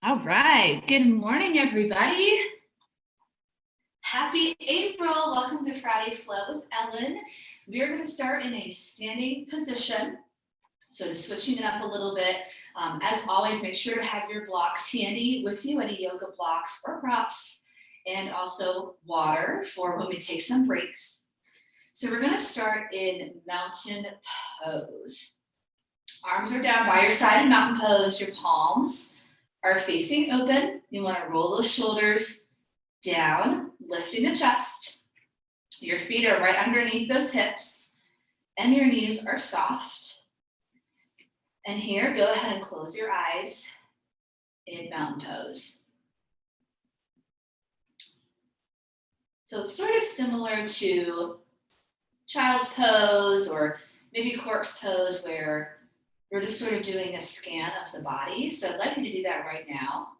All right, good morning, everybody. Happy April. Welcome to Friday Flow with Ellen. We are going to start in a standing position. So just switching it up a little bit. As always, make sure to have your blocks handy with you, any yoga blocks or props, and also water for when we take some breaks. So we're going to start in mountain pose. Arms are down by your side in mountain pose. Your palms are facing open. You want to roll those shoulders down, lifting the chest. Your feet are right underneath those hips, and your knees are soft. And here, go ahead and close your eyes in mountain pose. So it's sort of similar to child's pose or maybe corpse pose, where we're just sort of doing a scan of the body. So I'd like you to do that right now.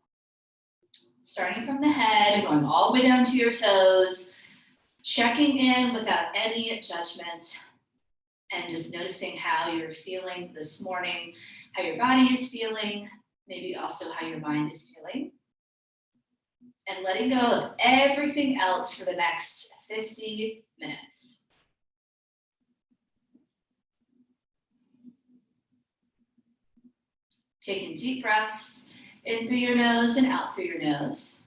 Starting from the head and going all the way down to your toes, checking in without any judgment, and just noticing how you're feeling this morning, how your body is feeling, maybe also how your mind is feeling. And letting go of everything else for the next 50 minutes. Taking deep breaths in through your nose and out through your nose.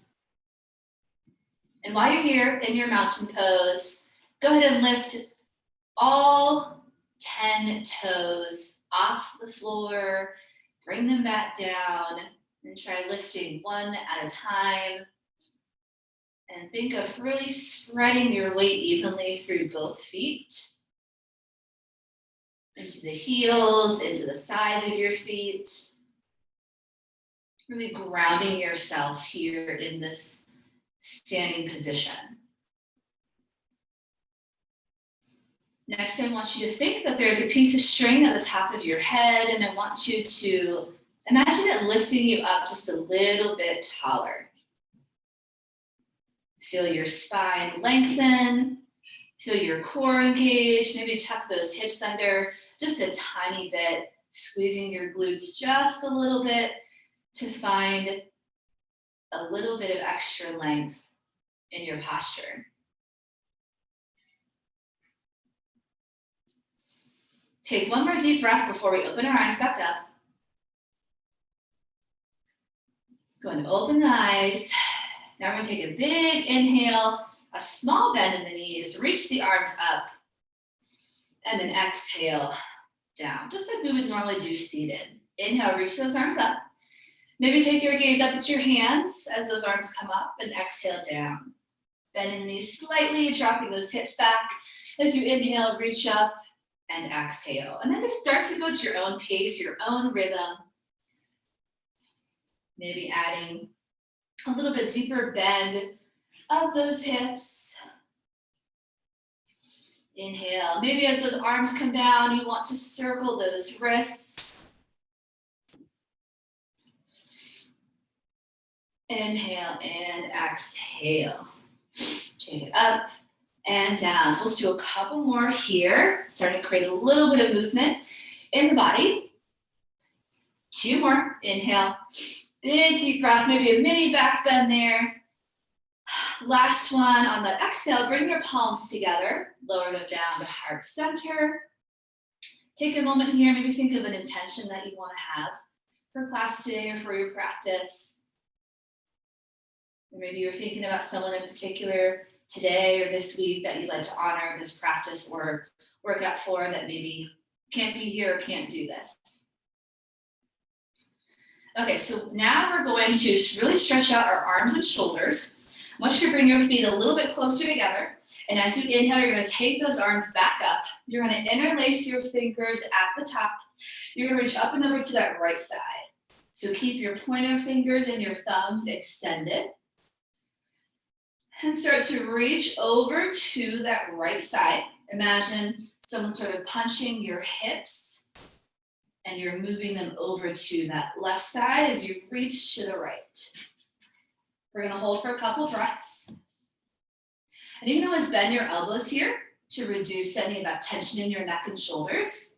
And while you're here in your mountain pose, go ahead and lift all 10 toes off the floor, bring them back down, and try lifting one at a time. And think of really spreading your weight evenly through both feet, into the heels, into the sides of your feet. Really grounding yourself here in this standing position. Next, I want you to think that there's a piece of string at the top of your head, and I want you to imagine it lifting you up just a little bit taller. Feel your spine lengthen, feel your core engage, maybe tuck those hips under just a tiny bit, squeezing your glutes just a little bit, to find a little bit of extra length in your posture. Take one more deep breath before we open our eyes back up. Going to open the eyes. Now we're going to take a big inhale, a small bend in the knees, reach the arms up, and then exhale down, just like we would normally do seated. Inhale, reach those arms up. Maybe take your gaze up at your hands as those arms come up, and exhale down. Bending the knees slightly, dropping those hips back. As you inhale, reach up and exhale. And then just start to go at your own pace, your own rhythm. Maybe adding a little bit deeper bend of those hips. Inhale. Maybe as those arms come down, you want to circle those wrists. Inhale and exhale. Take it up and down. So let's do a couple more here. Starting to create a little bit of movement in the body. 2 more. Inhale. Big deep breath. Maybe a mini back bend there. Last one. On the exhale, bring your palms together. Lower them down to heart center. Take a moment here. Maybe think of an intention that you want to have for class today or for your practice. Or maybe you're thinking about someone in particular today or this week that you'd like to honor this practice or work out for that maybe can't be here or can't do this. Okay, so now we're going to really stretch out our arms and shoulders. I want you to bring your feet a little bit closer together. And as you inhale, you're going to take those arms back up. You're going to interlace your fingers at the top. You're going to reach up and over to that right side. So keep your pointer fingers and your thumbs extended. And start to reach over to that right side. Imagine someone sort of punching your hips and you're moving them over to that left side as you reach to the right. We're going to hold for a couple breaths. And you can always bend your elbows here to reduce any of that tension in your neck and shoulders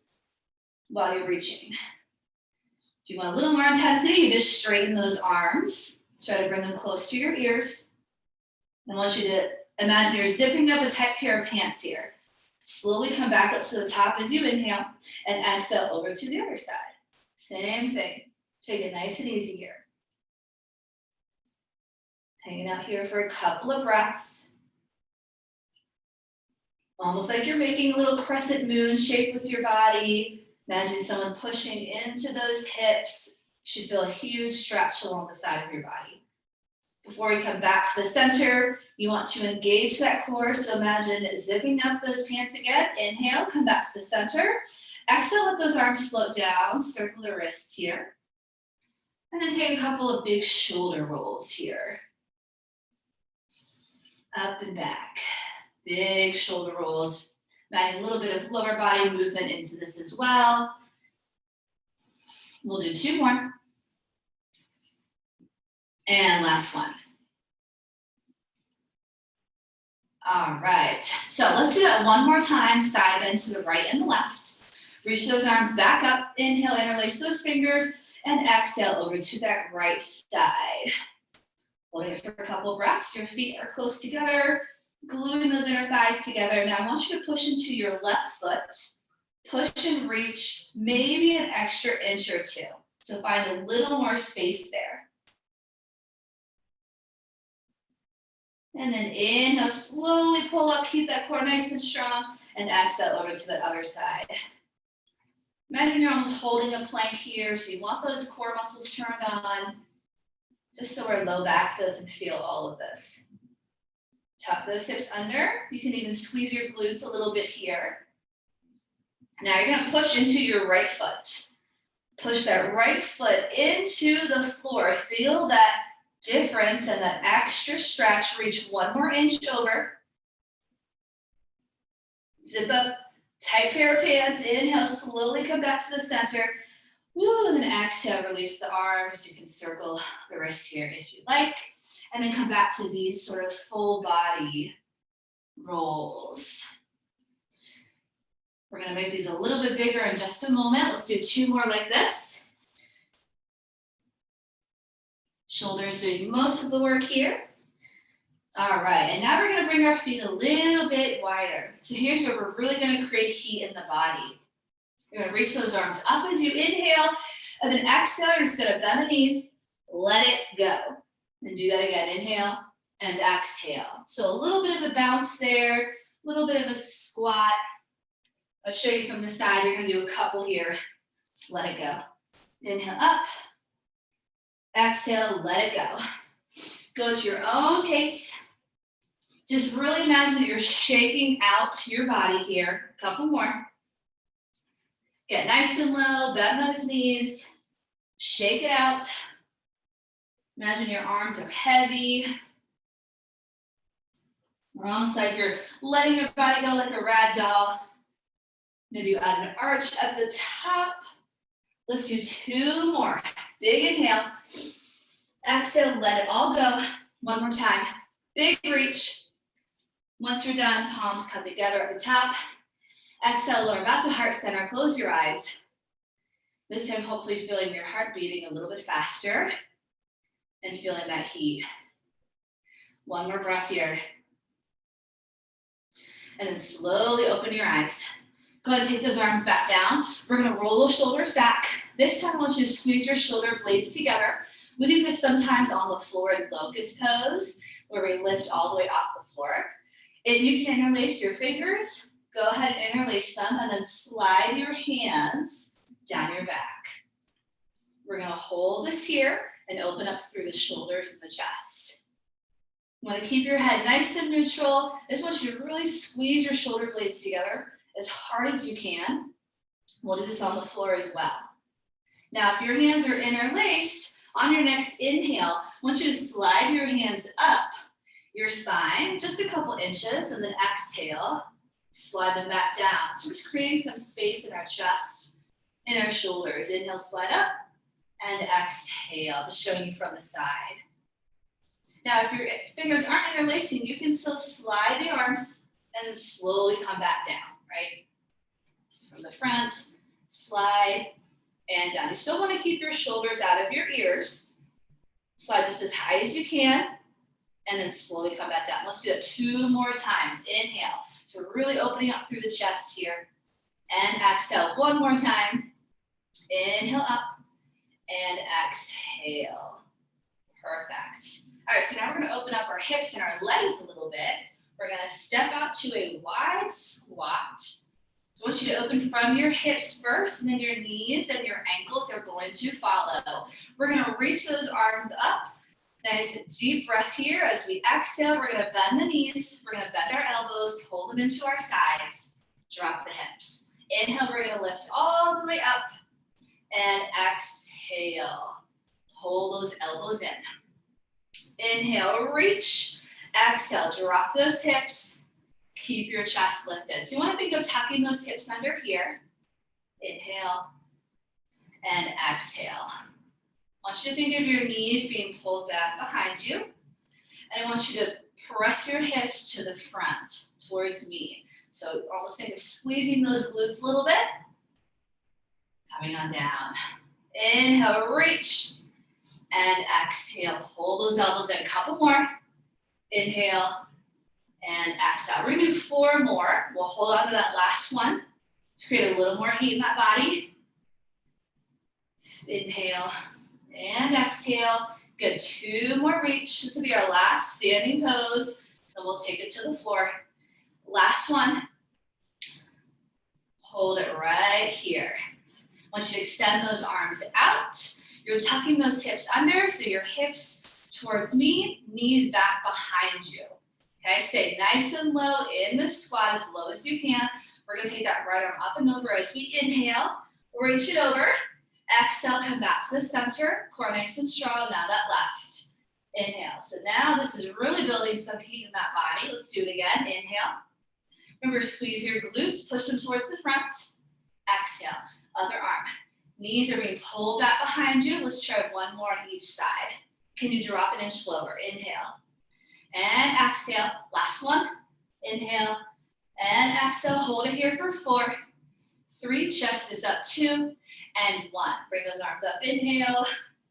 while you're reaching. If you want a little more intensity, you just straighten those arms. Try to bring them close to your ears. I want you to imagine you're zipping up a tight pair of pants here. Slowly come back up to the top as you inhale and exhale over to the other side. Same thing. Take it nice and easy here. Hanging out here for a couple of breaths. Almost like you're making a little crescent moon shape with your body. Imagine someone pushing into those hips. You should feel a huge stretch along the side of your body. Before we come back to the center, you want to engage that core. So imagine zipping up those pants again. Inhale, come back to the center. Exhale, let those arms float down. Circle the wrists here. And then take a couple of big shoulder rolls here. Up and back. Big shoulder rolls. Adding a little bit of lower body movement into this as well. We'll do 2 more. And last one. All right, so let's do that one more time. Side bend to the right and the left. Reach those arms back up. Inhale, interlace those fingers, and exhale over to that right side. Holding it for a couple of breaths. Your feet are close together, gluing those inner thighs together. Now I want you to push into your left foot. Push and reach maybe an extra inch or 2. So find a little more space there. And then inhale, slowly pull up, keep that core nice and strong, and exhale over to the other side. Imagine you're almost holding a plank here, so you want those core muscles turned on, just so our low back doesn't feel all of this. Tuck those hips under. You can even squeeze your glutes a little bit here. Now you're gonna push into your right foot. Push that right foot into the floor. Feel that difference and that extra stretch. Reach 1 more inch over. Zip up, tight pair of pants. Inhale, slowly come back to the center. Woo, and then exhale, release the arms. You can circle the wrists here if you like. And then come back to these sort of full body rolls. We're gonna make these a little bit bigger in just a moment. Let's do 2 more like this. Shoulders doing most of the work here. All right, and now we're gonna bring our feet a little bit wider. So here's where we're really gonna create heat in the body. You're gonna reach those arms up as you inhale, and then exhale, you're just gonna bend the knees, let it go. And do that again, inhale and exhale. So a little bit of a bounce there, a little bit of a squat. I'll show you from the side, you're gonna do a couple here. Just let it go. Inhale up, exhale, let it go. Go at your own pace. Just really imagine that you're shaking out your body here. A couple more. Get nice and low, bend those knees, shake it out. Imagine your arms are heavy. Or almost like you're letting your body go like a rag doll. Maybe you add an arch at the top. Let's do 2 more. Big inhale. Exhale, let it all go. 1 more time. Big reach. Once you're done, palms come together at the top. Exhale, lower back to heart center. Close your eyes. This time, hopefully feeling your heart beating a little bit faster and feeling that heat. 1 more breath here. And then slowly open your eyes. Go ahead and take those arms back down. We're gonna roll those shoulders back. This time I want you to squeeze your shoulder blades together. We do this sometimes on the floor in Locust Pose, where we lift all the way off the floor. If you can interlace your fingers, go ahead and interlace them and then slide your hands down your back. We're gonna hold this here and open up through the shoulders and the chest. You wanna keep your head nice and neutral. I just want you to really squeeze your shoulder blades together as hard as you can. We'll do this on the floor as well. Now, if your hands are interlaced, on your next inhale, I want you to slide your hands up your spine, just a couple inches, and then exhale, slide them back down. So we're just creating some space in our chest, in our shoulders. Inhale, slide up, and exhale, just showing you from the side. Now, if your fingers aren't interlacing, you can still slide the arms and then slowly come back down, right? So from the front, slide, and down. You still want to keep your shoulders out of your ears. Slide just as high as you can, and then slowly come back down. Let's do it 2 more times. Inhale. So we're really opening up through the chest here. And exhale 1 more time. Inhale up, and exhale. Perfect. All right, so now we're going to open up our hips and our legs a little bit. We're going to step out to a wide squat. So I want you to open from your hips first, and then your knees and your ankles are going to follow. We're going to reach those arms up. Nice deep breath here. As we exhale, we're going to bend the knees. We're going to bend our elbows, pull them into our sides, drop the hips. Inhale, we're going to lift all the way up, and exhale. Pull those elbows in. Inhale, reach. Exhale, drop those hips. Keep your chest lifted. So you want to think of tucking those hips under here. Inhale and exhale. I want you to think of your knees being pulled back behind you. And I want you to press your hips to the front towards me. So almost think of squeezing those glutes a little bit. Coming on down. Inhale, reach. And exhale, pull those elbows in. A couple more. Inhale and exhale. We're gonna do 4 more. We'll hold on to that last one to create a little more heat in that body. Inhale and exhale. Good, 2 more reach. This will be our last standing pose, and we'll take it to the floor. Last one. Hold it right here. I want you to extend those arms out. You're tucking those hips under, so your hips towards me, knees back behind you. Okay, stay nice and low in the squat, as low as you can. We're gonna take that right arm up and over as we inhale, reach it over. Exhale, come back to the center, core nice and strong, now that left. Inhale, so now this is really building some heat in that body. Let's do it again, inhale. Remember, squeeze your glutes, push them towards the front. Exhale, other arm. Knees are being pulled back behind you. Let's try 1 more on each side. Can you drop an inch lower? Inhale and exhale. Last one. Inhale and exhale. Hold it here for 4, 3. Chest is up, 2 and 1. Bring those arms up. Inhale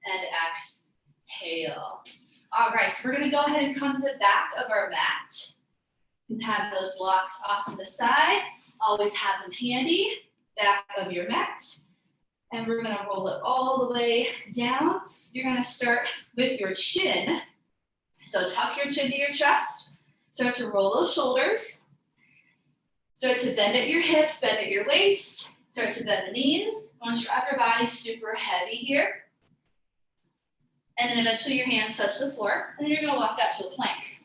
and exhale. All right, so we're going to go ahead and come to the back of our mat. You can have those blocks off to the side. Always have them handy. Back of your mat. And we're going to roll it all the way down. You're going to start with your chin. So tuck your chin to your chest. Start to roll those shoulders. Start to bend at your hips, bend at your waist. Start to bend the knees. I want your upper body super heavy here. And then eventually your hands touch the floor. And then you're going to walk out to a plank.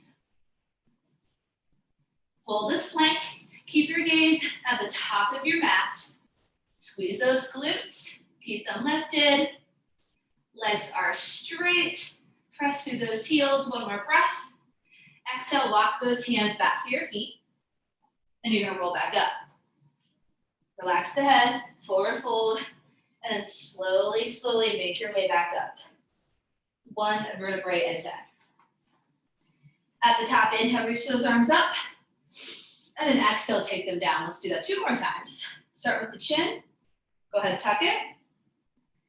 Hold this plank. Keep your gaze at the top of your mat. Squeeze those glutes, keep them lifted. Legs are straight. Press through those heels, 1 more breath. Exhale, walk those hands back to your feet. And you're gonna roll back up. Relax the head, forward fold, and then slowly, slowly make your way back up. 1 vertebrae at a time. At the top, inhale, reach those arms up. And then exhale, take them down. Let's do that 2 more times. Start with the chin. Go ahead, tuck it.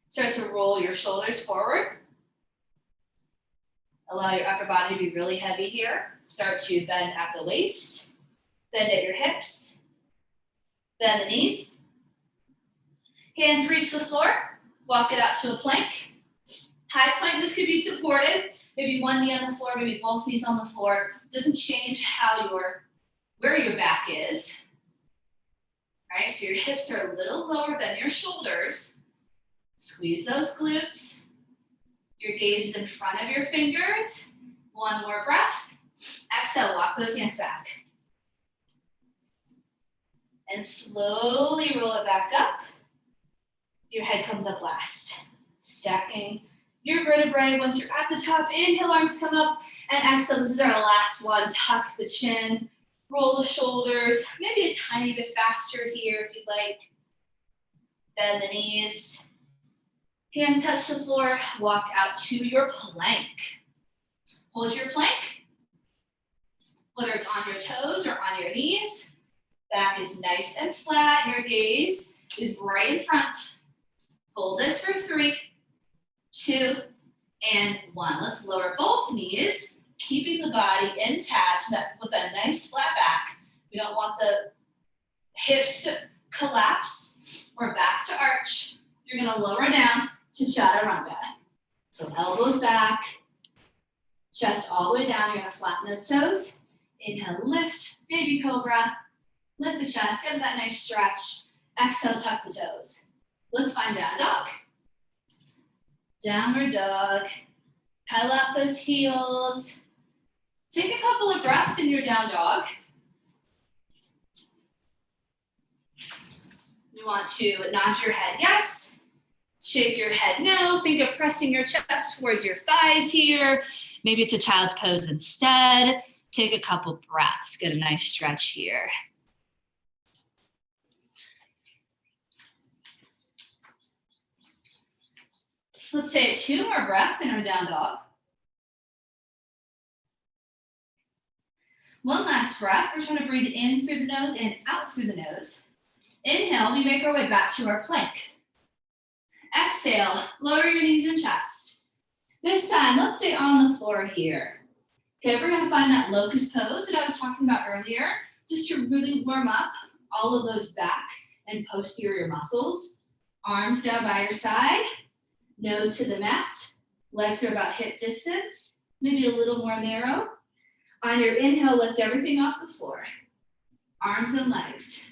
Start to roll your shoulders forward. Allow your upper body to be really heavy here. Start to bend at the waist. Bend at your hips. Bend the knees. Hands reach the floor. Walk it out to a plank. High plank, this could be supported. Maybe 1 knee on the floor, maybe both knees on the floor. Doesn't change where your back is. All right, so your hips are a little lower than your shoulders. Squeeze those glutes. Your gaze is in front of your fingers. 1 more breath. Exhale, walk those hands back. And slowly roll it back up. Your head comes up last. Stacking your vertebrae. Once you're at the top, inhale, arms come up. And exhale, this is our last one. Tuck the chin. Roll the shoulders, maybe a tiny bit faster here if you'd like. Bend the knees. Hands touch the floor. Walk out to your plank. Hold your plank. Whether it's on your toes or on your knees. Back is nice and flat. Your gaze is right in front. Hold this for 3, 2, and 1. Let's lower both knees, keeping the body intact with a nice flat back. We don't want the hips to collapse or back to arch. You're gonna lower down to Chaturanga. So elbows back, chest all the way down. You're gonna flatten those toes. Inhale, lift, baby cobra. Lift the chest, get that nice stretch. Exhale, tuck the toes. Let's find down dog. Downward dog. Pedal out those heels. Take a couple of breaths in your down dog. You want to nod your head yes. Shake your head no. Think of pressing your chest towards your thighs here. Maybe it's a child's pose instead. Take a couple breaths. Get a nice stretch here. Let's take 2 more breaths in our down dog. One last breath. We're trying to breathe in through the nose and out through the nose. Inhale, we make our way back to our plank. Exhale, lower your knees and chest. This time, let's stay on the floor here. Okay, we're gonna find that locust pose that I was talking about earlier, just to really warm up all of those back and posterior muscles. Arms down by your side, nose to the mat, legs are about hip distance, maybe a little more narrow. On your inhale, lift everything off the floor. Arms and legs.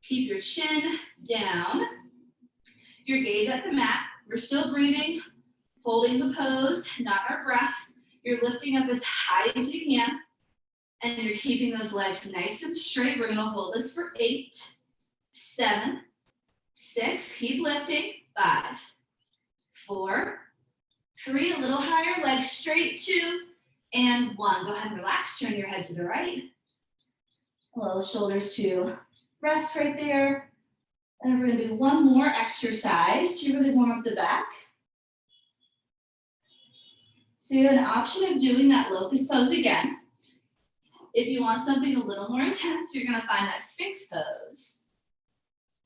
Keep your chin down. Your gaze at the mat. We're still breathing, holding the pose, not our breath. You're lifting up as high as you can, and you're keeping those legs nice and straight. We're gonna hold this for 8, 7, 6, keep lifting, 5, 4, 3, a little higher, legs straight, 2, and 1. Go ahead and relax, turn your head to the right. Allow the shoulders to rest right there. And then we're gonna do one more exercise to really warm up the back. So you have an option of doing that locust pose again. If you want something a little more intense, you're gonna find that Sphinx pose,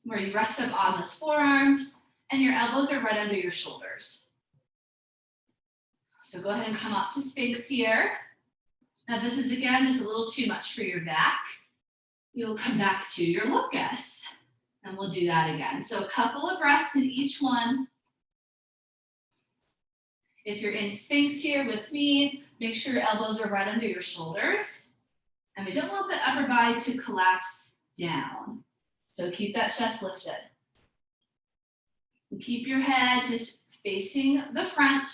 where you rest up on those forearms and your elbows are right under your shoulders. So go ahead and come up to Sphinx here. Now this is again just a little too much for your back. You'll come back to your locust and we'll do that again. So a couple of breaths in each one. If you're in Sphinx here with me, make sure your elbows are right under your shoulders. And we don't want the upper body to collapse down. So keep that chest lifted. And keep your head just facing the front.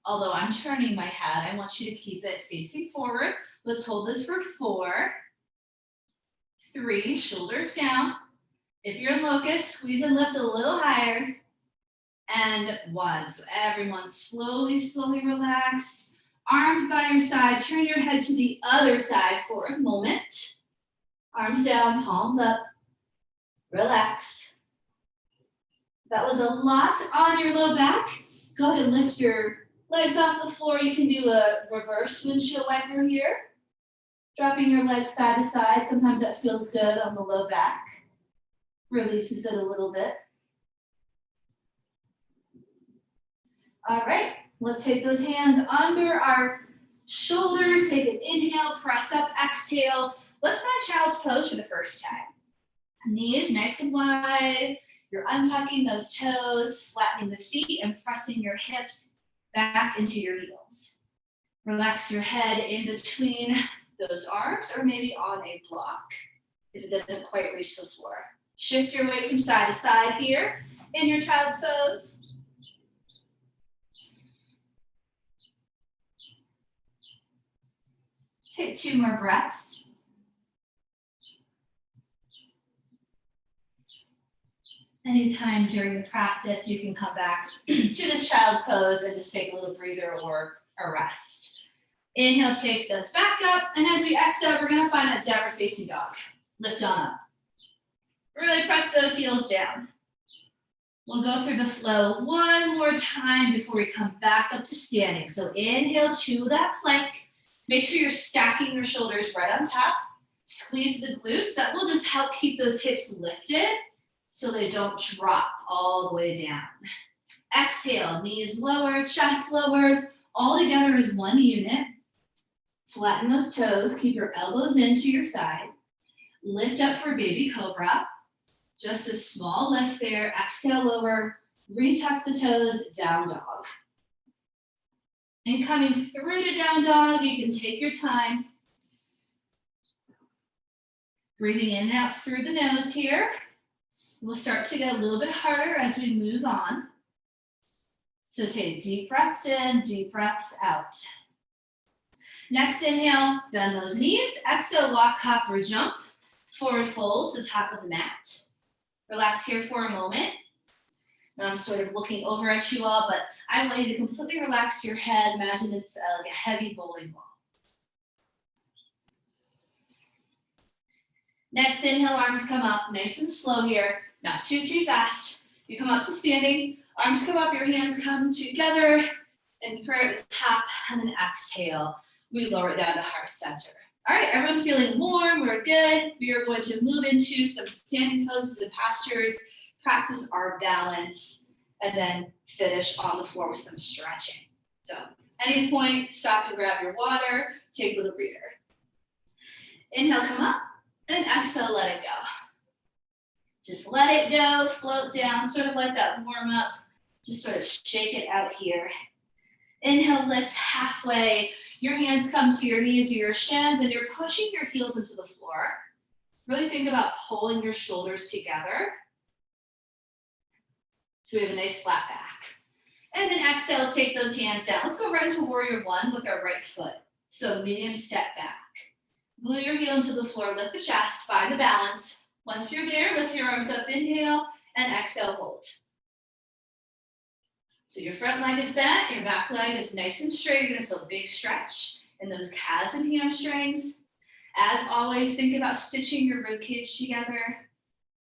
Although I'm turning my head, I want you to keep it facing forward. Let's hold this for 4, 3, shoulders down. If you're in locust, squeeze and lift a little higher. And 1. So everyone slowly, slowly relax. Arms by your side. Turn your head to the other side for a moment. Arms down, palms up. Relax. That was a lot on your low back. Go ahead and lift your legs off the floor. You can do a reverse windshield wiper here. Dropping your legs side to side. Sometimes that feels good on the low back. Releases it a little bit. All right, let's take those hands under our shoulders. Take an inhale, press up, exhale. Let's find child's pose for the first time. Knees nice and wide. You're untucking those toes, flattening the feet, and pressing your hips back into your heels. Relax your head in between those arms or maybe on a block if it doesn't quite reach the floor. Shift your weight from side to side here in your child's pose. Take 2 more breaths. Anytime during the practice, you can come back to this child's pose and just take a little breather or a rest. Inhale takes us back up, and as we exhale, we're gonna find that downward facing dog. Lift on up. Really press those heels down. We'll go through the flow one more time before we come back up to standing. So inhale to that plank. Make sure you're stacking your shoulders right on top. Squeeze the glutes. That will just help keep those hips lifted so they don't drop all the way down. Exhale, knees lower, chest lowers, all together as one unit. Flatten those toes, keep your elbows into your side. Lift up for baby cobra. Just a small lift there. Exhale, lower, retuck the toes, down dog. And coming through to down dog, you can take your time. Breathing in and out through the nose here. We'll start to get a little bit harder as we move on. So take deep breaths in, deep breaths out. Next inhale, bend those knees. Exhale, walk, hop, or jump. Forward fold to the top of the mat. Relax here for a moment. Now I'm sort of looking over at you all, but I want you to completely relax your head. Imagine it's like a heavy bowling ball. Next inhale, arms come up, nice and slow here, not too fast. You come up to standing, arms come up, your hands come together, and prayer at the top, and then exhale. We lower it down to heart center. All right, everyone feeling warm, we're good. We are going to move into some standing poses and postures, practice our balance, and then finish on the floor with some stretching. So, any point, stop and grab your water, take a little breather. Inhale, come up. And exhale, let it go. Just let it go, float down, sort of like that warm up. Just sort of shake it out here. Inhale, lift halfway. Your hands come to your knees or your shins, and you're pushing your heels into the floor. Really think about pulling your shoulders together. So we have a nice flat back. And then exhale, take those hands down. Let's go right into warrior one with our right foot. So medium step back. Glue your heel into the floor, lift the chest, find the balance. Once you're there, lift your arms up, inhale, and exhale, hold. So your front leg is bent, your back leg is nice and straight. You're gonna feel a big stretch in those calves and hamstrings. As always, think about stitching your rib cage together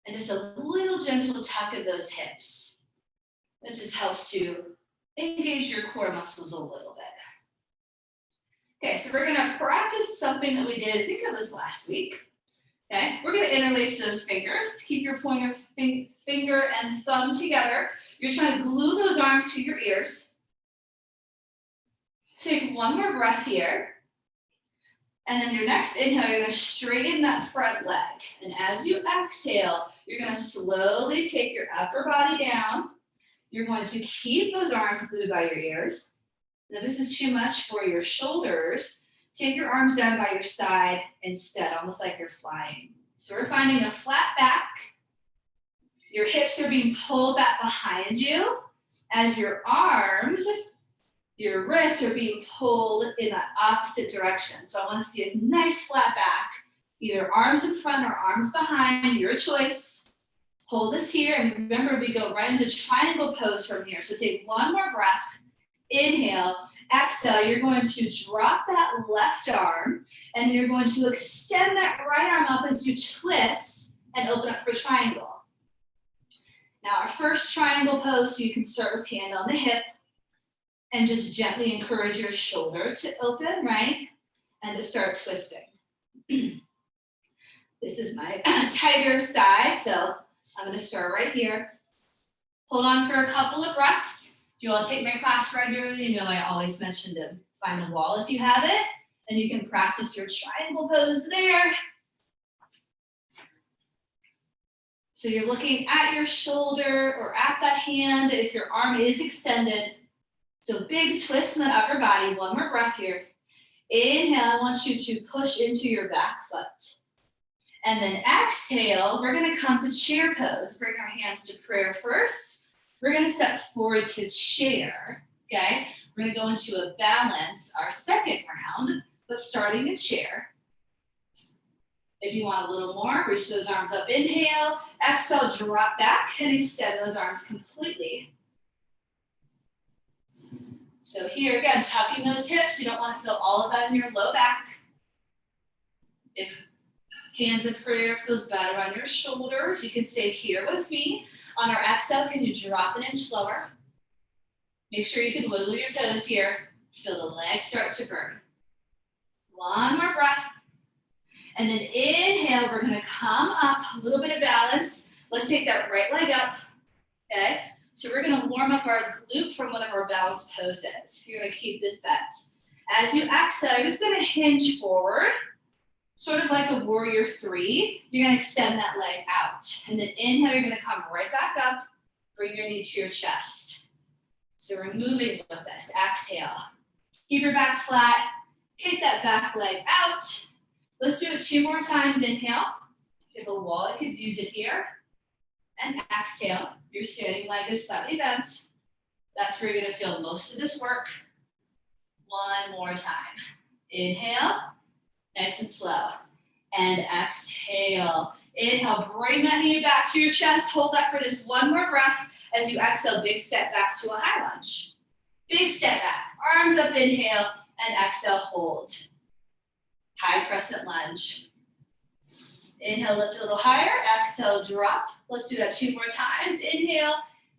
and just a little gentle tuck of those hips. That just helps to engage your core muscles a little bit. Okay, so we're gonna practice something that we did, I think it was last week. Okay, we're gonna interlace those fingers to keep your pointer finger and thumb together. You're trying to glue those arms to your ears. Take one more breath here. And then your next inhale, you're gonna straighten that front leg. And as you exhale, you're gonna slowly take your upper body down. You're going to keep those arms glued by your ears. Now this is too much for your shoulders. Take your arms down by your side instead, almost like you're flying. So we're finding a flat back. Your hips are being pulled back behind you as your arms, your wrists are being pulled in the opposite direction. So I want to see a nice flat back, either arms in front or arms behind, your choice. Hold this here, and remember we go right into triangle pose from here. So take one more breath. Inhale, exhale, you're going to drop that left arm, and then you're going to extend that right arm up as you twist and open up for triangle. Now our first triangle pose, so you can start with hand on the hip and just gently encourage your shoulder to open, right? And to start twisting. This is my tighter side, so I'm gonna start right here. Hold on for a couple of breaths. If you all take my class regularly, you know I always mention to find a wall if you have it, and you can practice your triangle pose there. So you're looking at your shoulder or at that hand if your arm is extended. So big twist in the upper body. One more breath here. Inhale, I want you to push into your back foot. And then exhale, we're gonna come to chair pose. Bring our hands to prayer first. We're gonna step forward to chair, okay? We're gonna go into a balance, our second round, but starting in chair. If you want a little more, reach those arms up, inhale, exhale, drop back, and extend those arms completely. So here again, tucking those hips, you don't wanna feel all of that in your low back. If hands in prayer feels better on your shoulders, you can stay here with me. On our exhale, can you drop an inch lower? Make sure you can wiggle your toes here. Feel the legs start to burn. One more breath. And then inhale, we're gonna come up, a little bit of balance. Let's take that right leg up, okay? So we're gonna warm up our glute from one of our balance poses. You're gonna keep this bent. As you exhale, you're just gonna hinge forward, sort of like a warrior three. You're gonna extend that leg out. And then inhale, you're gonna come right back up, bring your knee to your chest. So we're moving with this, exhale. Keep your back flat, kick that back leg out. Let's do it 2 more times, inhale. If a wall, you could use it here. And exhale, your standing leg is slightly bent. That's where you're gonna feel most of this work. 1 more time. Inhale, nice and slow. And exhale. Inhale, bring that knee back to your chest. Hold that for just 1 more breath. As you exhale, big step back to a high lunge. Big step back, arms up, inhale, and exhale, hold. High crescent lunge. Inhale, lift a little higher, exhale, drop. Let's do that 2 more times. Inhale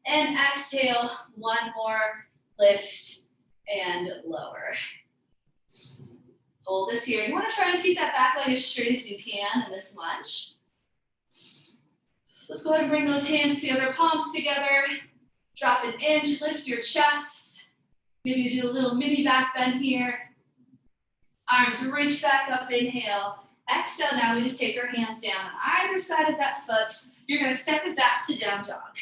and exhale, 1 more, lift and lower. Hold this here. You wanna try to keep that back leg as straight as you can in this lunge. Let's go ahead and bring those hands together, palms together. Drop an inch, lift your chest. Maybe you do a little mini back bend here. Arms reach back up, inhale. Exhale, now we just take our hands down on either side of that foot. You're gonna step it back to down dog.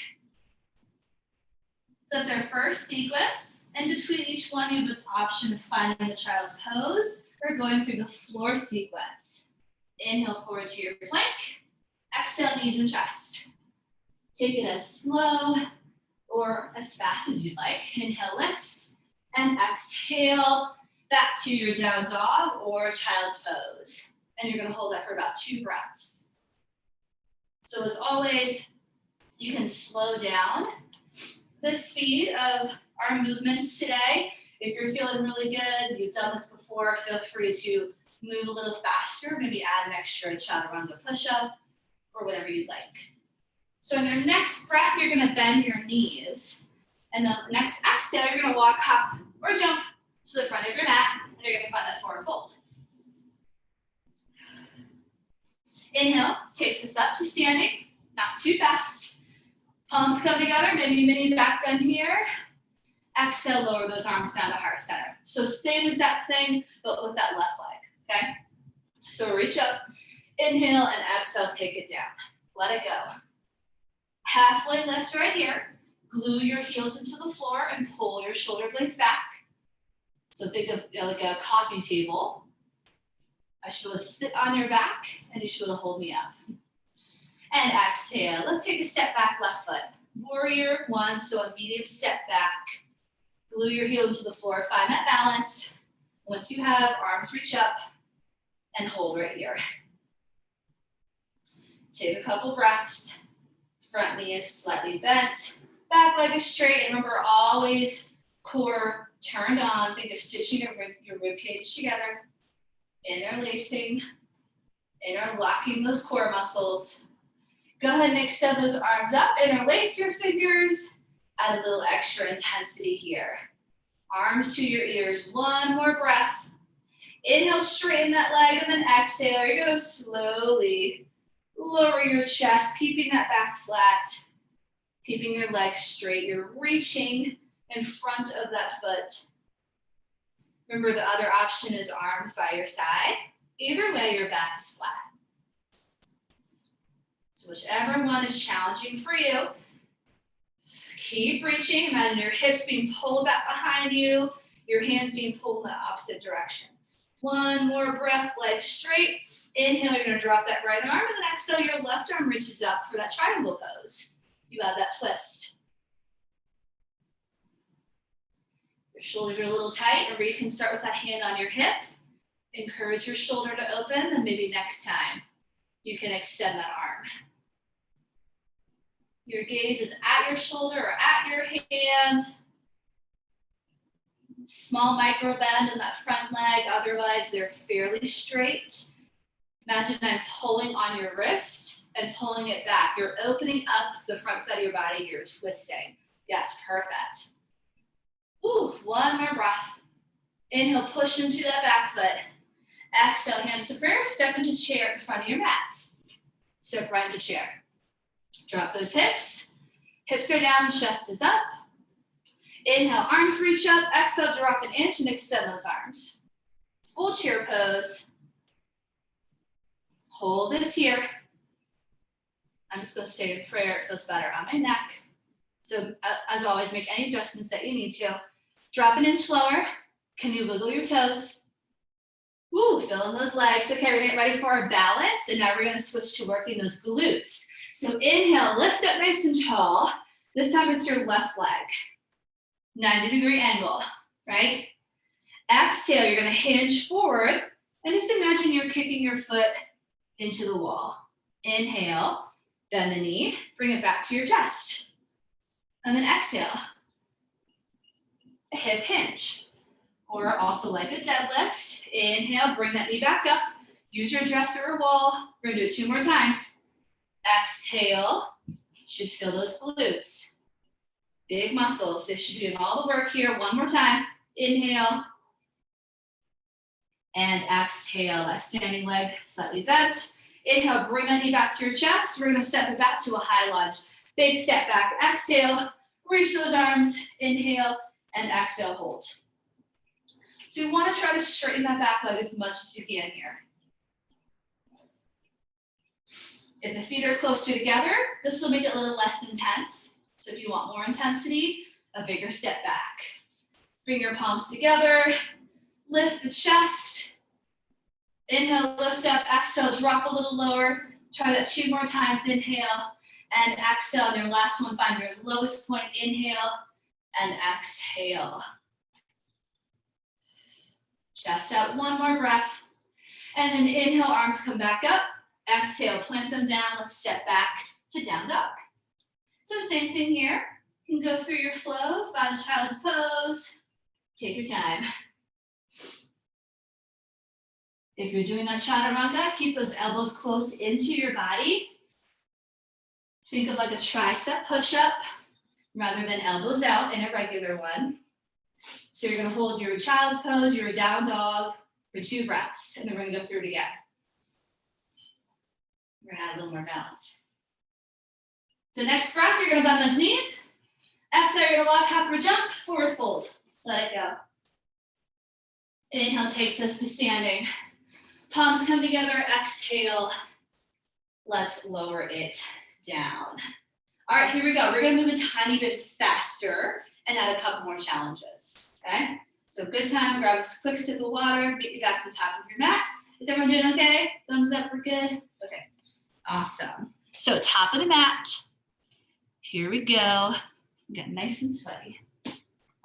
So that's our first sequence. In between each one, you have an option of finding the child's pose or going through the floor sequence. Inhale forward to your plank. Exhale, knees and chest. Take it as slow or as fast as you'd like. Inhale, lift, and exhale back to your down dog or child's pose. And you're gonna hold that for about 2 breaths. So as always, you can slow down the speed of our movements today. If you're feeling really good, you've done this before, feel free to move a little faster, maybe add an extra Chaturanga push-up or whatever you'd like. So in your next breath, you're gonna bend your knees. And the next exhale, you're gonna walk, hop, or jump to the front of your mat, and you're gonna find that forward fold. Inhale takes us up to standing, not too fast. Palms come together, maybe mini back bend here. Exhale, lower those arms down to heart center. So same exact thing, but with that left leg, okay? So reach up, inhale, and exhale, take it down. Let it go. Halfway lift right here. Glue your heels into the floor and pull your shoulder blades back. So think of like a coffee table. I should be able to sit on your back, and you should be able to hold me up. And exhale. Let's take a step back, left foot. Warrior 1, so a medium step back. Glue your heel into the floor, find that balance. Once you have, arms reach up and hold right here. Take a couple breaths. Front knee is slightly bent. Back leg is straight. And remember, always core turned on. Think of stitching your rib cage together. Interlacing, interlocking those core muscles. Go ahead and extend those arms up. Interlace your fingers. Add a little extra intensity here. Arms to your ears. 1 more breath. Inhale, straighten that leg, and then exhale. You're going to slowly lower your chest, keeping that back flat, keeping your legs straight. You're reaching in front of that foot. Remember, the other option is arms by your side. Either way, your back is flat. So whichever one is challenging for you, keep reaching. Imagine your hips being pulled back behind you, your hands being pulled in the opposite direction. 1 more breath, legs straight. Inhale, you're gonna drop that right arm, and then exhale, your left arm reaches up for that triangle pose. You have that twist. Your shoulders are a little tight. Remember, you can start with that hand on your hip. Encourage your shoulder to open, and maybe next time you can extend that arm. Your gaze is at your shoulder or at your hand. Small micro bend in that front leg, otherwise they're fairly straight. Imagine I'm pulling on your wrist and pulling it back. You're opening up the front side of your body here, twisting. Yes, perfect. Ooh, 1 more breath. Inhale, push into that back foot. Exhale, hands to prayer, step into chair at the front of your mat. Step right into chair. Drop those hips. Hips are down, chest is up. Inhale, arms reach up. Exhale, drop an inch and extend those arms. Full chair pose. Hold this here. I'm just going to say a prayer. It feels better on my neck. So as always, make any adjustments that you need to. Drop an inch lower. Can you wiggle your toes? Woo, fill in those legs. Okay, we're getting ready for our balance. And now we're going to switch to working those glutes. So inhale, lift up nice and tall. This time it's your left leg. 90-degree angle, right? Exhale, you're going to hinge forward. And just imagine you're kicking your foot into the wall. Inhale, bend the knee, bring it back to your chest. And then exhale, a hip hinge. Or also like a deadlift. Inhale, bring that knee back up. Use your dresser or wall. We're gonna do it 2 more times. Exhale, should feel those glutes. Big muscles, they should be doing all the work here. 1 more time. Inhale. And exhale, that standing leg slightly bent. Inhale, bring that knee back to your chest. We're gonna step it back to a high lunge. Big step back, exhale, reach those arms, inhale, and exhale, hold. So you wanna try to straighten that back leg as much as you can here. If the feet are closer together, this will make it a little less intense. So if you want more intensity, a bigger step back. Bring your palms together, lift the chest. Inhale, lift up, exhale, drop a little lower. Try that 2 more times, inhale, and exhale. And your last one, find your lowest point, inhale, and exhale. Chest out, 1 more breath. And then inhale, arms come back up. Exhale, plant them down. Let's step back to down dog. So same thing here. You can go through your flow, find child's pose. Take your time. If you're doing that chaturanga, keep those elbows close into your body. Think of like a tricep push-up rather than elbows out in a regular one. So you're gonna hold your child's pose, your down dog for 2 breaths, and then we're gonna go through it again. We're gonna add a little more balance. So next breath, you're gonna bend those knees. Exhale, you're gonna walk, hop, or jump, forward fold. Let it go. Inhale takes us to standing. Palms come together, exhale. Let's lower it down. All right, here we go. We're gonna move a tiny bit faster and add a couple more challenges, okay? So good time, grab a quick sip of water, get you back to the top of your mat. Is everyone doing okay? Thumbs up, we're good? Okay, awesome. So top of the mat, here we go. Get nice and sweaty.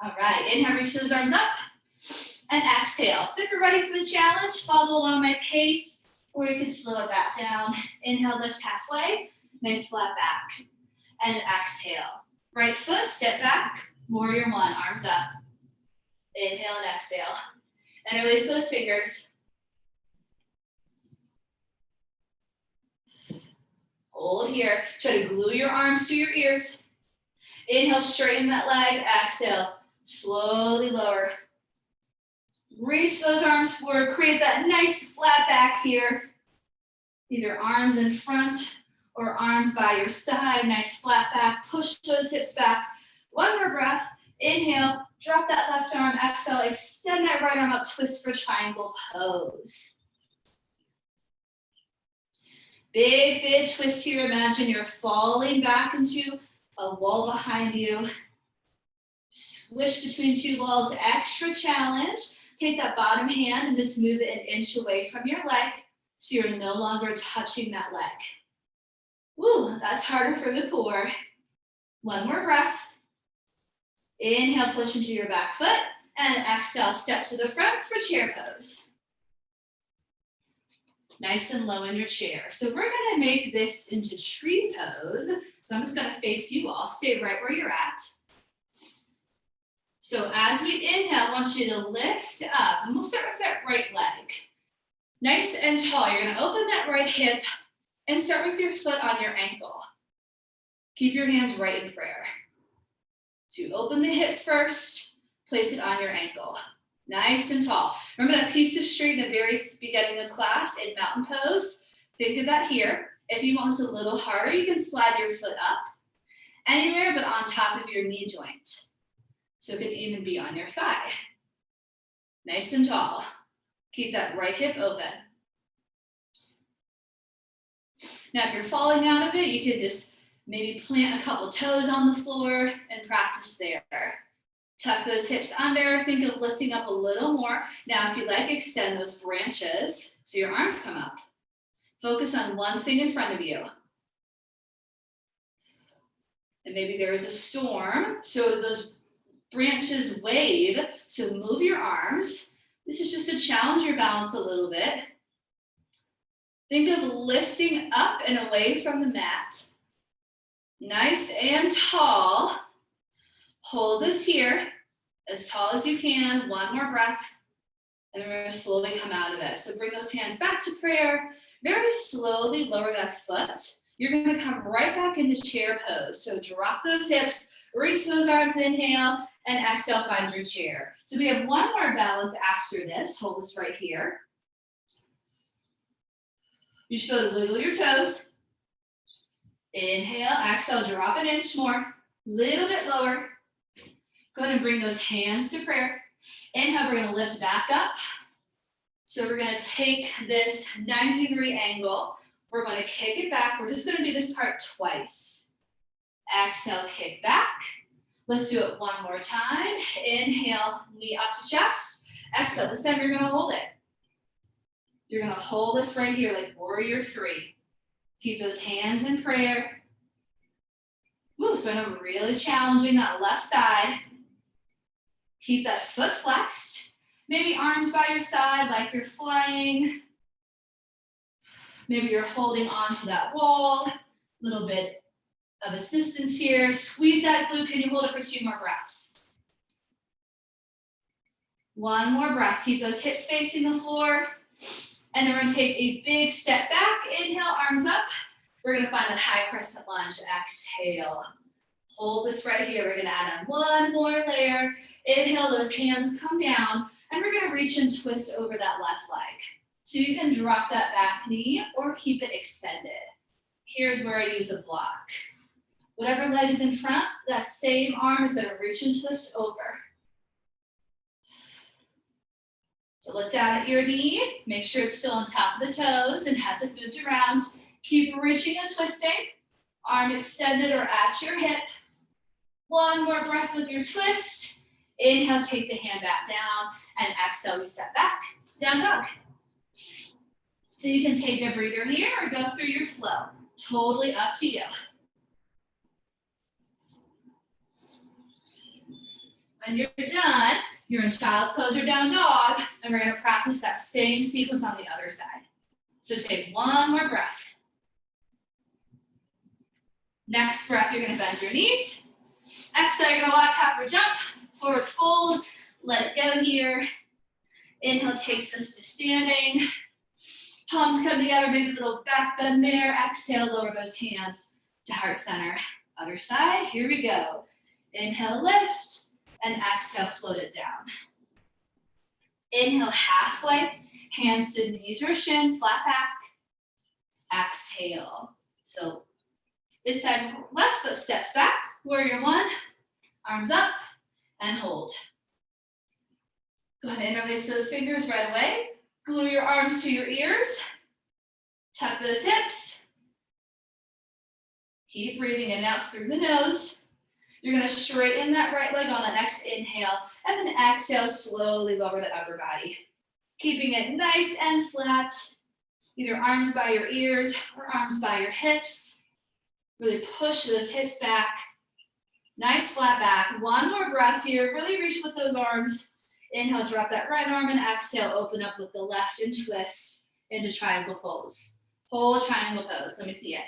All right, inhale, reach those arms up. And exhale. So if you're ready for the challenge, follow along my pace, or you can slow it back down. Inhale, lift halfway, nice flat back. And exhale. Right foot, step back, warrior 1, arms up. Inhale and exhale. And release those fingers. Hold here. Try to glue your arms to your ears. Inhale, straighten that leg. Exhale, slowly lower. Reach those arms forward, create that nice flat back here. Either arms in front or arms by your side, nice flat back. Push those hips back. 1 more breath. Inhale, drop that left arm. Exhale, extend that right arm up, twist for triangle pose. Big, big twist here. Imagine you're falling back into a wall behind you. Swish between 2 walls, extra challenge. Take that bottom hand and just move it an inch away from your leg so you're no longer touching that leg. Woo, that's harder for the core. 1 more breath. Inhale, push into your back foot, and exhale, step to the front for chair pose. Nice and low in your chair. So we're gonna make this into tree pose. So I'm just gonna face you all, stay right where you're at. So as we inhale, I want you to lift up, and we'll start with that right leg. Nice and tall. You're gonna open that right hip and start with your foot on your ankle. Keep your hands right in prayer. So you open the hip first, place it on your ankle. Nice and tall. Remember that piece of string at the very beginning of class in mountain pose? Think of that here. If you want this a little harder, you can slide your foot up anywhere but on top of your knee joint. So it could even be on your thigh. Nice and tall. Keep that right hip open. Now, if you're falling out of it, you could just maybe plant a couple toes on the floor and practice there. Tuck those hips under, think of lifting up a little more. Now, if you like, extend those branches so your arms come up. Focus on one thing in front of you. And maybe there is a storm, so those branches wave, so move your arms. This is just to challenge your balance a little bit. Think of lifting up and away from the mat. Nice and tall. Hold this here, as tall as you can. One more breath, and then we're going to slowly come out of it. So bring those hands back to prayer. Very slowly lower that foot. You're going to come right back into chair pose. So drop those hips, reach those arms, inhale, and exhale, find your chair. So we have one more balance after this. Hold this right here. You should go to wiggle your toes. Inhale, exhale, drop an inch more, little bit lower. Go ahead and bring those hands to prayer. Inhale, we're gonna lift back up. So we're gonna take this 90-degree angle. We're gonna kick it back. We're just gonna do this part twice. Exhale, kick back. Let's do it one more time. Inhale, knee up to chest. Exhale, this time you're gonna hold it. You're gonna hold this right here like warrior three. Keep those hands in prayer. Ooh, so I know really challenging that left side. Keep that foot flexed. Maybe arms by your side like you're flying. Maybe you're holding onto that wall. A little bit of assistance here. Squeeze that glute. Can you hold it for 2 more breaths? One more breath. Keep those hips facing the floor. And then we're gonna take a big step back. Inhale, arms up. We're gonna find that high crescent lunge. Exhale. Hold this right here. We're gonna add on one more layer. Inhale, those hands come down. And we're gonna reach and twist over that left leg. So you can drop that back knee or keep it extended. Here's where I use a block. Whatever leg is in front, that same arm is gonna reach and twist over. So look down at your knee, make sure it's still on top of the toes and hasn't moved around. Keep reaching and twisting, arm extended or at your hip. One more breath with your twist. Inhale, take the hand back down, and exhale, we step back, down dog. So you can take a breather here or go through your flow. Totally up to you. When you're done, you're in child's pose or down dog, and we're gonna practice that same sequence on the other side. So take one more breath. Next breath, you're gonna bend your knees. Exhale, you're gonna walk, hop, or jump. Forward fold, let it go here. Inhale takes us to standing. Palms come together, maybe a little back bend there. Exhale, lower those hands to heart center. Other side, here we go. Inhale, lift, and exhale, float it down. Inhale, halfway, hands to knees or shins, flat back. Exhale. So this time, left foot steps back, warrior one, arms up, and hold. Go ahead and interlace those fingers right away. Glue your arms to your ears. Tuck those hips. Keep breathing in and out through the nose. You're gonna straighten that right leg on the next inhale, and then exhale, slowly lower the upper body. Keeping it nice and flat, either arms by your ears or arms by your hips. Really push those hips back. Nice flat back. One more breath here. Really reach with those arms. Inhale, drop that right arm, and exhale, open up with the left and twist into triangle pose. Whole triangle pose. Let me see it.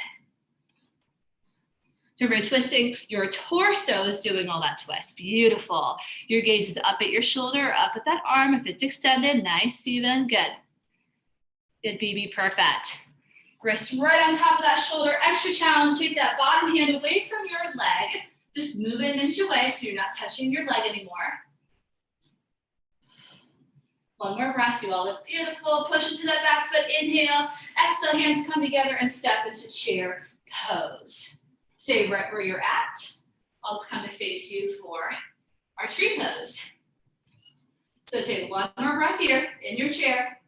So we're twisting, your torso is doing all that twist. Beautiful. Your gaze is up at your shoulder, up at that arm. If it's extended, nice, even, good. Good, BB, perfect. Wrist right on top of that shoulder, extra challenge. Take that bottom hand away from your leg. Just move it an inch away so you're not touching your leg anymore. One more breath. You all look beautiful. Push into that back foot. Inhale. Exhale, hands come together and step into chair pose. Stay right where you're at. I'll just come to face you for our tree pose. So take one more breath here in your chair.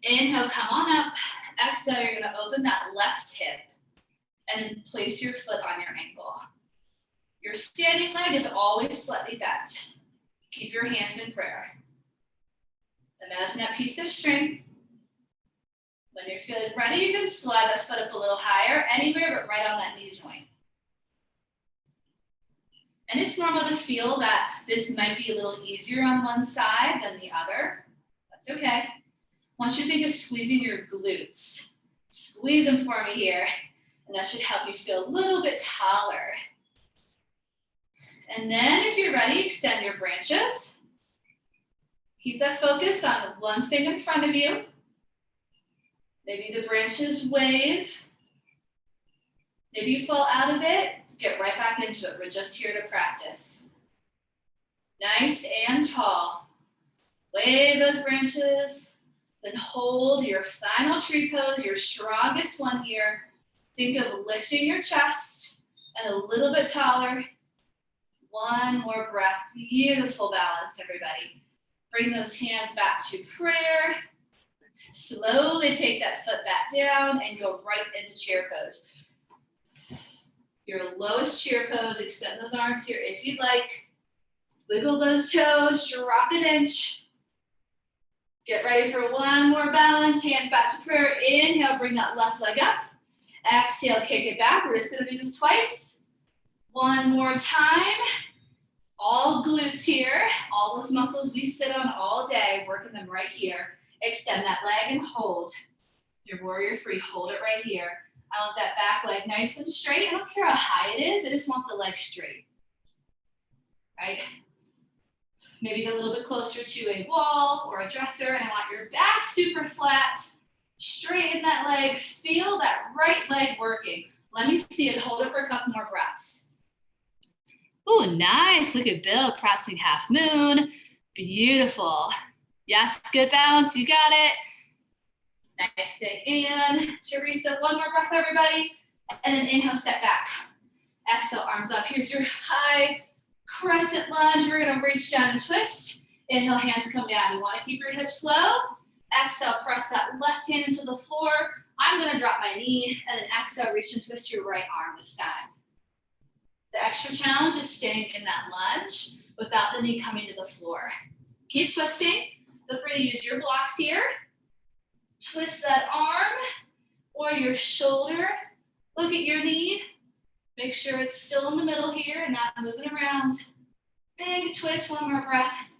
Inhale, come on up. Exhale, you're gonna open that left hip and then place your foot on your ankle. Your standing leg is always slightly bent. Keep your hands in prayer. Imagine that piece of string. When you're feeling ready, you can slide that foot up a little higher, anywhere but right on that knee joint. And it's normal to feel that this might be a little easier on one side than the other. That's okay. I want you to think of squeezing your glutes. Squeeze them for me here. And that should help you feel a little bit taller. And then if you're ready, extend your branches. Keep that focus on one thing in front of you. Maybe the branches wave. Maybe you fall out of it. Get right back into it. We're just here to practice. Nice and tall. Wave those branches. Then hold your final tree pose, your strongest one here. Think of lifting your chest and a little bit taller. One more breath. Beautiful balance, everybody. Bring those hands back to prayer. Slowly take that foot back down and go right into chair pose. Your lowest chair pose, extend those arms here if you'd like. Wiggle those toes, drop an inch. Get ready for one more balance, hands back to prayer. Inhale, bring that left leg up. Exhale, kick it back. We're just gonna do this twice. One more time. All glutes here, all those muscles we sit on all day, working them right here. Extend that leg and hold. Your warrior three, hold it right here. I want that back leg nice and straight. I don't care how high it is, I just want the leg straight. Right? Maybe get a little bit closer to a wall or a dresser, and I want your back super flat. Straighten that leg, feel that right leg working. Let me see it, hold it for a couple more breaths. Oh, nice, look at Bill practicing half moon. Beautiful. Yes, good balance, you got it. Nice, stay in. Teresa, one more breath, everybody. And then inhale, step back. Exhale, arms up. Here's your high crescent lunge. We're gonna reach down and twist. Inhale, hands come down. You wanna keep your hips low. Exhale, press that left hand into the floor. I'm gonna drop my knee, and then exhale, reach and twist your right arm this time. The extra challenge is staying in that lunge without the knee coming to the floor. Keep twisting. Feel free to use your blocks here. Twist that arm or your shoulder. Look at your knee. Make sure it's still in the middle here and not moving around. Big twist, one more breath.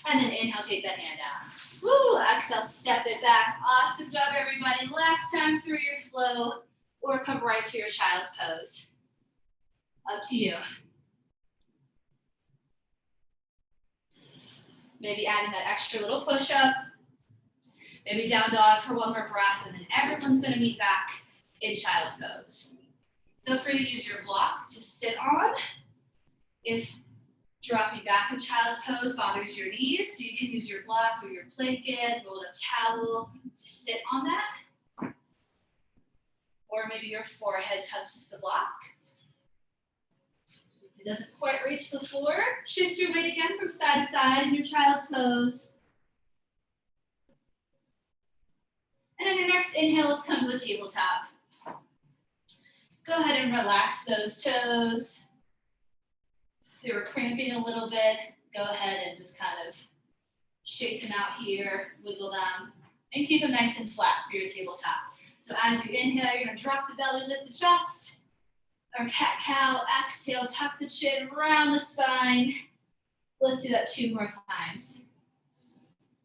And then inhale, take that hand out. Woo, exhale, step it back. Awesome job, everybody. Last time through your flow, or come right to your child's pose. Up to you. Maybe adding that extra little push-up. Maybe down dog for one more breath, and then everyone's gonna meet back in child's pose. Feel free to use your block to sit on. If dropping back in child's pose bothers your knees, so you can use your block or your blanket, rolled up towel to sit on that. Or maybe your forehead touches the block. If it doesn't quite reach the floor, shift your weight again from side to side in your child's pose. And on your next inhale, let's come to a tabletop. Go ahead and relax those toes. If they were cramping a little bit, go ahead and just kind of shake them out here, wiggle them, and keep them nice and flat for your tabletop. So as you inhale, you're gonna drop the belly, lift the chest. Or cat-cow, exhale, tuck the chin, round the spine. Let's do that 2 more times.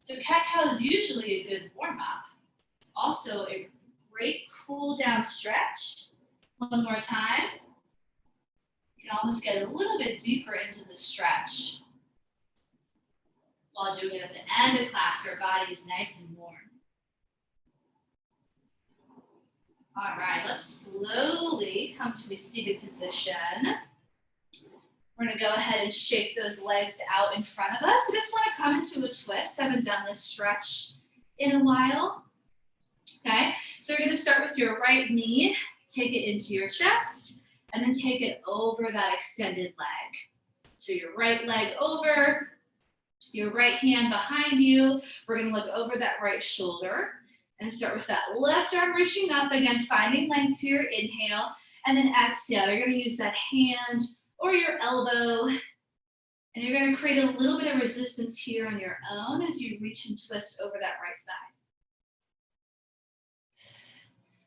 So cat-cow is usually a good warm-up. It's also a great cool down stretch. One more time. You can almost get a little bit deeper into the stretch. While doing it at the end of class, our body is nice and warm. All right, let's slowly come to a seated position. We're gonna go ahead and shake those legs out in front of us. I just wanna come into a twist. I haven't done this stretch in a while. Okay, so you're gonna start with your right knee, take it into your chest, and then take it over that extended leg. So your right leg over, your right hand behind you. We're gonna look over that right shoulder and start with that left arm reaching up, again, finding length here, inhale, and then exhale. You're gonna use that hand or your elbow, and you're gonna create a little bit of resistance here on your own as you reach and twist over that right side.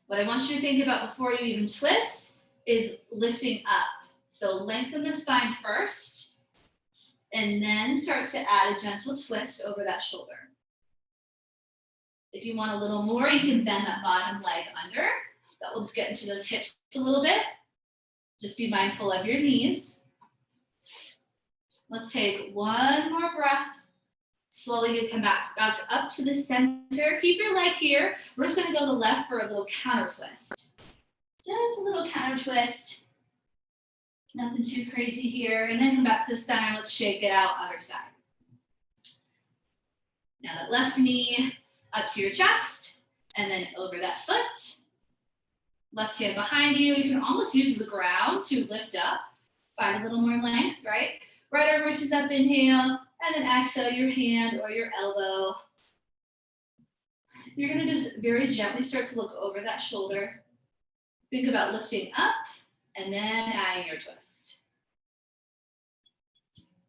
What I want you to think about before you even twist is lifting up. So lengthen the spine first, and then start to add a gentle twist over that shoulder. If you want a little more, you can bend that bottom leg under. That will just get into those hips a little bit. Just be mindful of your knees. Let's take one more breath. Slowly you come back up to the center. Keep your leg here. We're just gonna go to the left for a little counter twist. Just a little counter twist. Nothing too crazy here. And then come back to the center. Let's shake it out, other side. Now that left knee up to your chest and then over that foot. Left hand behind you. You can almost use the ground to lift up. Find a little more length, right? Right arm reaches up, inhale, and then exhale your hand or your elbow. You're gonna just very gently start to look over that shoulder. Think about lifting up and then adding your twist.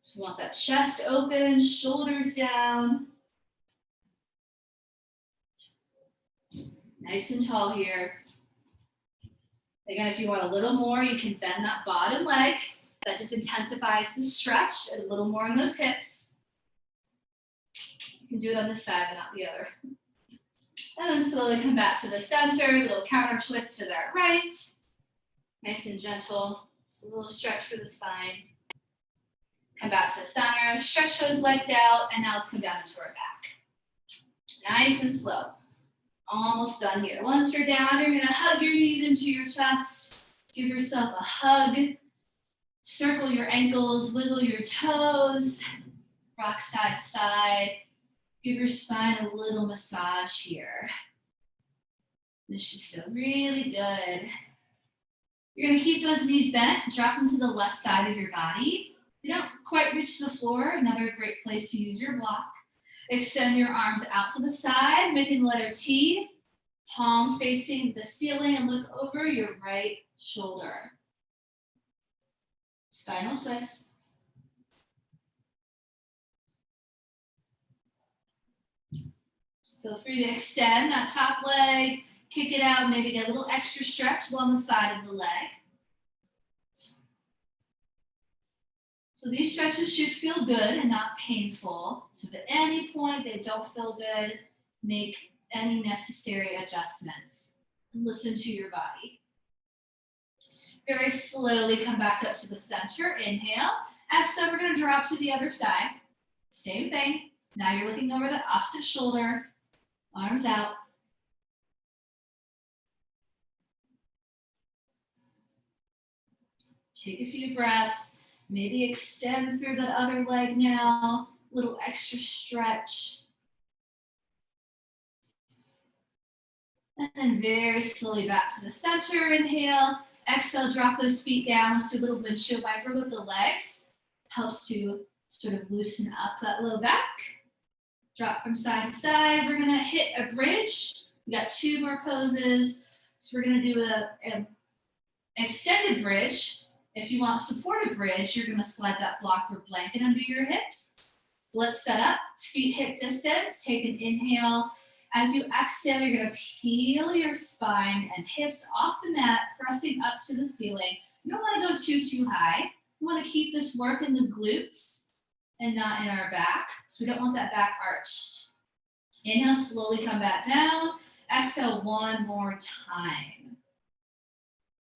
So you want that chest open, shoulders down. Nice and tall here. Again, if you want a little more, you can bend that bottom leg. That just intensifies the stretch, a little more on those hips. You can do it on this side, but not the other. And then slowly come back to the center, little counter twist to that right. Nice and gentle, just a little stretch for the spine. Come back to the center, stretch those legs out, and now let's come down into our back. Nice and slow. Almost done here. Once you're down, you're gonna hug your knees into your chest. Give yourself a hug. Circle your ankles, wiggle your toes. Rock side to side. Give your spine a little massage here. This should feel really good. You're gonna keep those knees bent, drop them to the left side of your body. If you don't quite reach the floor, another great place to use your block. Extend your arms out to the side, making the letter T. Palms facing the ceiling and look over your right shoulder. Spinal twist. Feel free to extend that top leg, kick it out, maybe get a little extra stretch along the side of the leg. So these stretches should feel good and not painful. So if at any point they don't feel good, make any necessary adjustments. Listen to your body. Very slowly come back up to the center. Inhale. Exhale, we're going to drop to the other side. Same thing. Now you're looking over the opposite shoulder. Arms out. Take a few breaths. Maybe extend through that other leg now. A little extra stretch. And then very slowly back to the center. Inhale. Exhale, drop those feet down. Let's do a little windshield wiper with the legs. Helps to sort of loosen up that low back. Drop from side to side. We're gonna hit a bridge. We got 2 more poses. So we're gonna do an extended bridge. If you want supported bridge, you're gonna slide that block or blanket under your hips. So let's set up, feet hip distance. Take an inhale. As you exhale, you're gonna peel your spine and hips off the mat, pressing up to the ceiling. You don't wanna go too high. You wanna keep this work in the glutes and not in our back. So we don't want that back arched. Inhale, slowly come back down. Exhale one more time.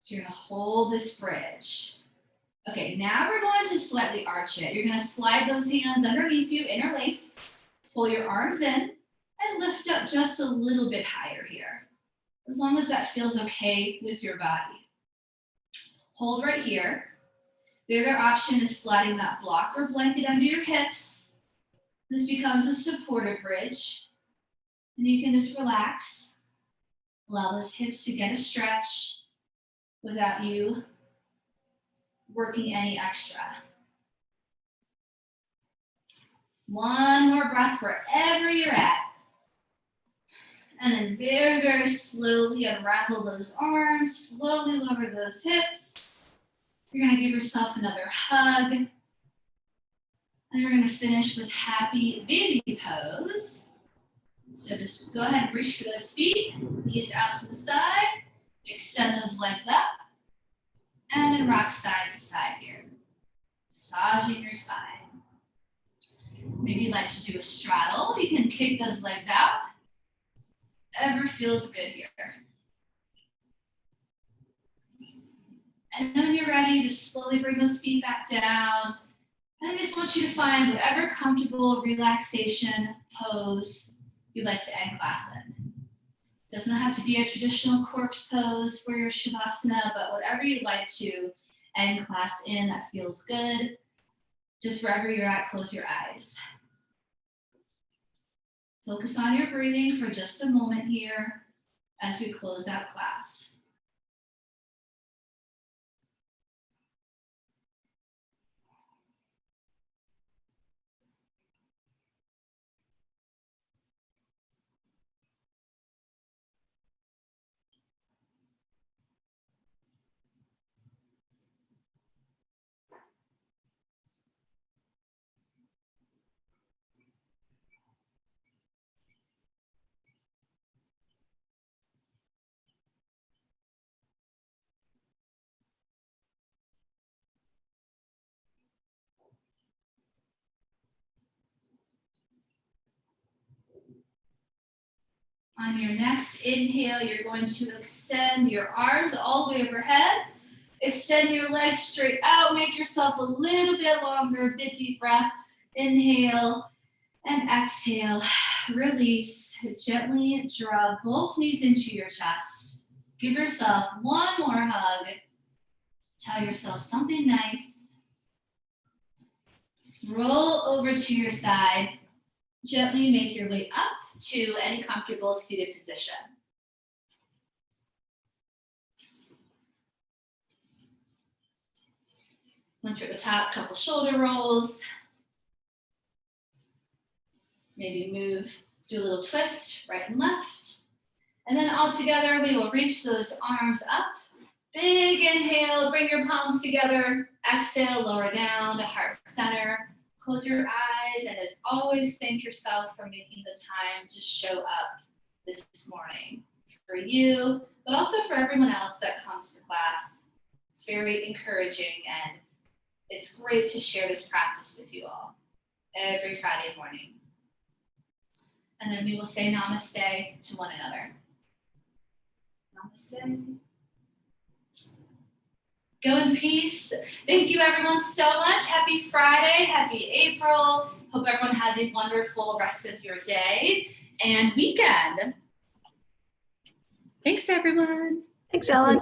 So you're gonna hold this bridge. Okay, now we're going to slightly arch it. You're gonna slide those hands underneath you, interlace, pull your arms in, and lift up just a little bit higher here. As long as that feels okay with your body. Hold right here. The other option is sliding that block or blanket under your hips. This becomes a supportive bridge. And you can just relax. Allow those hips to get a stretch without you working any extra. One more breath wherever you're at. And then very, very slowly unravel those arms, slowly lower those hips. You're gonna give yourself another hug. And then we're gonna finish with happy baby pose. So just go ahead and reach for those feet, knees out to the side, extend those legs up, and then rock side to side here. Massaging your spine. Maybe you'd like to do a straddle. You can kick those legs out. Whatever feels good here. And then when you're ready, just slowly bring those feet back down. And I just want you to find whatever comfortable relaxation pose you'd like to end class in. Doesn't have to be a traditional corpse pose for your Shavasana, but whatever you'd like to end class in that feels good. Just wherever you're at, close your eyes. Focus on your breathing for just a moment here as we close out class. On your next inhale, you're going to extend your arms all the way overhead. Extend your legs straight out. Make yourself a little bit longer. Big deep breath. Inhale and exhale. Release. Gently draw both knees into your chest. Give yourself one more hug. Tell yourself something nice. Roll over to your side. Gently make your way up to any comfortable seated position. Once you're at the top, couple shoulder rolls. Maybe move, do a little twist, right and left. And then all together, we will reach those arms up. Big inhale, bring your palms together. Exhale, lower down to heart center. Close your eyes, and as always, thank yourself for making the time to show up this morning for you, but also for everyone else that comes to class. It's very encouraging, and it's great to share this practice with you all every Friday morning. And then we will say namaste to one another. Namaste. Go in peace. Thank you everyone so much. Happy Friday, happy April. Hope everyone has a wonderful rest of your day and weekend. Thanks everyone. Thanks, Ellen.